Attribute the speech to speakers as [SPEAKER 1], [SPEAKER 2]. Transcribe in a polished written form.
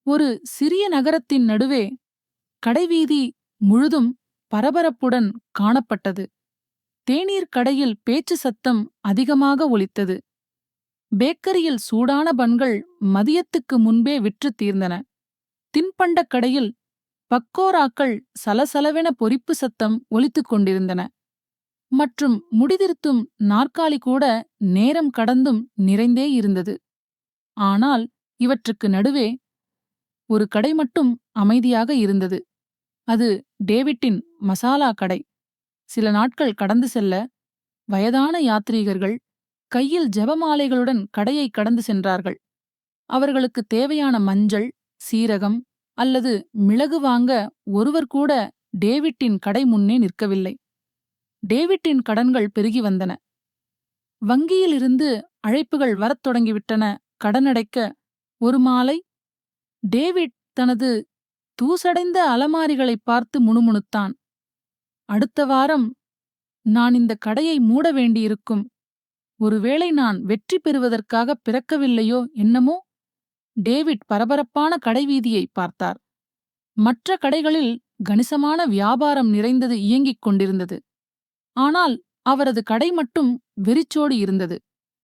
[SPEAKER 1] ஒரு சிறிய நகரத்தின் நடுவே கடைவீதி முழுதும் பரபரப்புடன் காணப்பட்டது. தேநீர் கடையில் பேச்சு சத்தம் அதிகமாக ஒலித்தது. பேக்கரியில் சூடான பன்கள் மதியத்துக்கு முன்பே விற்றுத் தீர்ந்தன. தின்பண்டக் கடையில் பக்கோராக்கள் சலசலவென பொரிப்பு சத்தம் ஒலித்துக் கொண்டிருந்தன. மற்றும் முடிதிருத்தும் நாற்காலி கூட நேரம் கடந்தும் நிறைந்தே இருந்தது. ஆனால் இவற்றுக்கு நடுவே ஒரு கடை மட்டும் அமைதியாக இருந்தது. அது டேவிட்டின் மசாலா கடை. சில நாட்கள் கடந்து செல்ல வயதான யாத்ரீகர்கள் கையில் ஜெபமாலைகளுடன் கடையை கடந்து சென்றார்கள். அவர்களுக்கு தேவையான மஞ்சள், சீரகம் அல்லது மிளகு வாங்க ஒருவர் கூட டேவிட்டின் கடை முன்னே நிற்கவில்லை. டேவிட்டின் கடன்கள் பெருகி வந்தன. வங்கியிலிருந்து அழைப்புகள் வரத் தொடங்கிவிட்டன. கடனடைக்க ஒரு மாலை. டேவிட் தனது தூசடைந்த அலமாரிகளைப் பார்த்து முணுமுணுத்தான். அடுத்த வாரம் நான் இந்த கடையை மூட வேண்டியிருக்கும். ஒருவேளை நான் வெற்றி பெறுவதற்காக பிறக்கவில்லையோ என்னமோ. டேவிட் பரபரப்பான கடைவீதியை பார்த்தார். மற்ற கடைகளில் கணிசமான வியாபாரம் நிறைந்தது இயங்கிக் கொண்டிருந்தது. ஆனால் அவரது கடை மட்டும் வெறிச்சோடி இருந்தது.